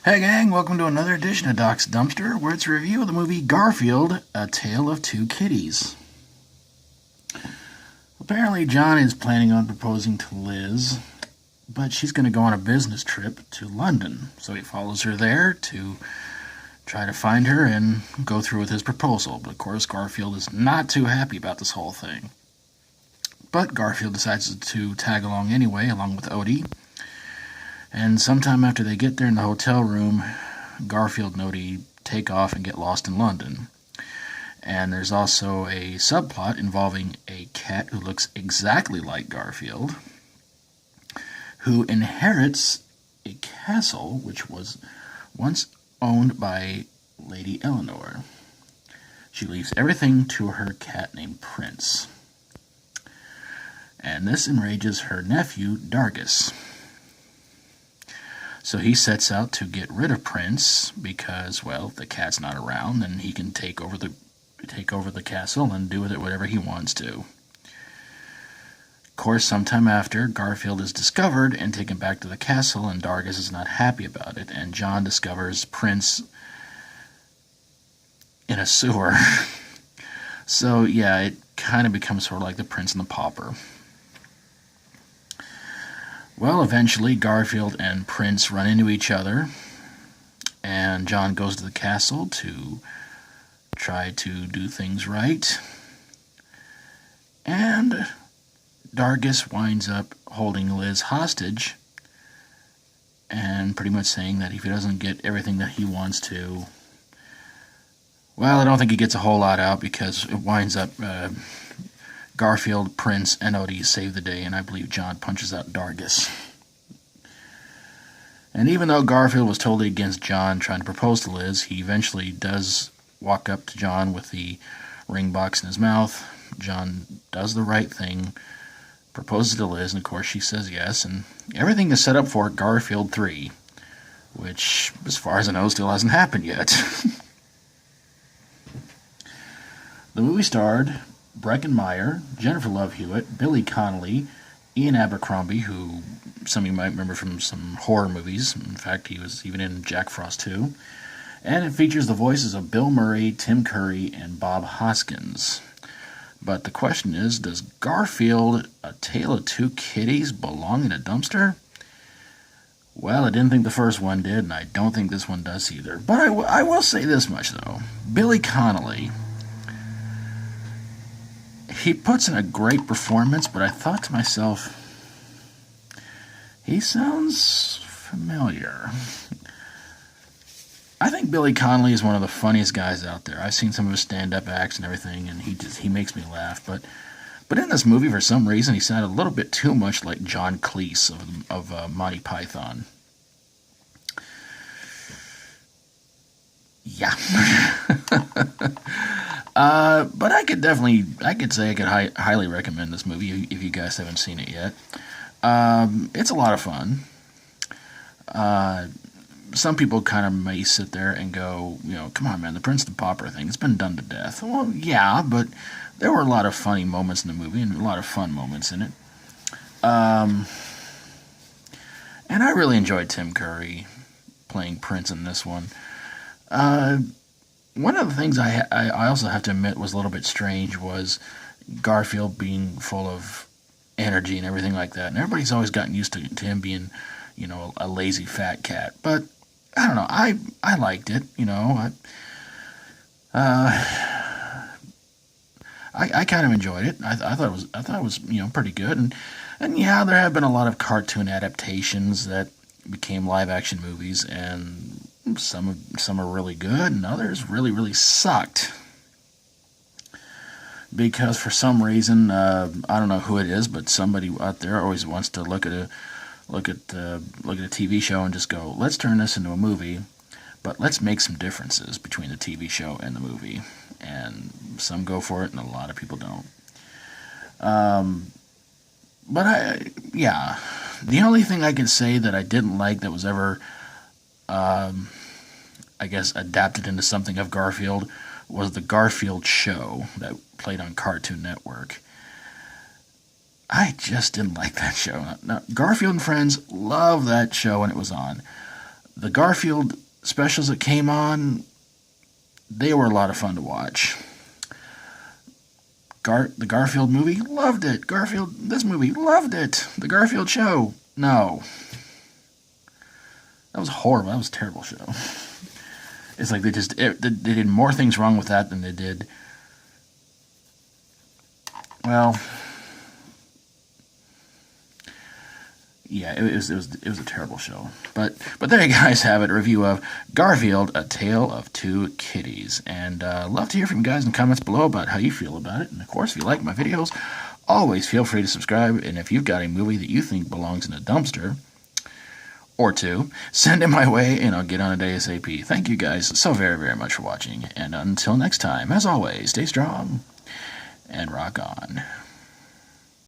Hey gang, welcome to another edition of Doc's Dumpster, where it's a review of the movie Garfield, A Tale of Two Kitties. Apparently John is planning on proposing to Liz, but she's going to go on a business trip to London, so he follows her there to try to find her and go through with his proposal. But of course Garfield is not too happy about this whole thing. But Garfield decides to tag along anyway, along with Odie. And sometime after they get there in the hotel room, Garfield and Odie take off and get lost in London. And there's also a subplot involving a cat who looks exactly like Garfield, who inherits a castle which was once owned by Lady Eleanor. She leaves everything to her cat named Prince. And this enrages her nephew, Dargis. So he sets out to get rid of Prince because, well, if the cat's not around, then he can take over the castle and do with it whatever he wants to. Of course, sometime after, Garfield is discovered and taken back to the castle, and Dargis is not happy about it, and John discovers Prince in a sewer. So, yeah, it kind of becomes sort of like The Prince and the Pauper. Well, eventually Garfield and Prince run into each other, and John goes to the castle to try to do things right. And Dargis winds up holding Liz hostage and pretty much saying that if he doesn't get everything that he wants to, well, I don't think he gets a whole lot out because it winds up Garfield, Prince, and Odie save the day, and I believe John punches out Dargis. And even though Garfield was totally against John trying to propose to Liz, he eventually does walk up to John with the ring box in his mouth. John does the right thing, proposes to Liz, and of course she says yes, and everything is set up for Garfield 3, which, as far as I know, still hasn't happened yet. The movie starred Breckin Meyer, Jennifer Love Hewitt, Billy Connolly, Ian Abercrombie, who some of you might remember from some horror movies. In fact, he was even in Jack Frost 2. And it features the voices of Bill Murray, Tim Curry, and Bob Hoskins. But the question is, does Garfield, A Tale of Two Kitties, belong in a dumpster? Well, I didn't think the first one did, and I don't think this one does either. But I will say this much, though. Billy Connolly, he puts in a great performance, but I thought to myself, he sounds familiar. I think Billy Connolly is one of the funniest guys out there. I've seen some of his stand-up acts and everything, and he makes me laugh. But in this movie, for some reason, he sounded a little bit too much like John Cleese of Monty Python. Yeah. But I could say I could highly recommend this movie if you guys haven't seen it yet. It's a lot of fun. Some people kind of may sit there and go, come on, man, the Prince and the Pauper thing, it's been done to death. Well, yeah, but there were a lot of funny moments in the movie and a lot of fun moments in it. And I really enjoyed Tim Curry playing Prince in this one. One of the things I also have to admit was a little bit strange was Garfield being full of energy and everything like that. And everybody's always gotten used to him being, a lazy fat cat. But I don't know. I liked it. I kind of enjoyed it. I thought it was pretty good. And yeah, there have been a lot of cartoon adaptations that became live action movies, and some are really good, and others really, really sucked. Because for some reason, I don't know who it is, but somebody out there always wants to look at a TV show and just go, let's turn this into a movie, but let's make some differences between the TV show and the movie. And some go for it, and a lot of people don't. But the only thing I can say that I didn't like that was ever, adapted into something of Garfield was the Garfield show that played on Cartoon Network. I just didn't like that show. Now, Garfield and Friends, love that show when it was on. The Garfield specials that came on, they were a lot of fun to watch. The Garfield movie, loved it. This movie, loved it. The Garfield show, no. That was horrible. That was a terrible show. It's like they did more things wrong with that than they did. Well, yeah, it was a terrible show. But there you guys have it, a review of Garfield, A Tale of Two Kitties. And love to hear from you guys in the comments below about how you feel about it. And of course, if you like my videos, always feel free to subscribe. And if you've got a movie that you think belongs in a dumpster or two, send it my way and I'll get on it ASAP. Thank you guys so very, very much for watching. And until next time, as always, stay strong and rock on.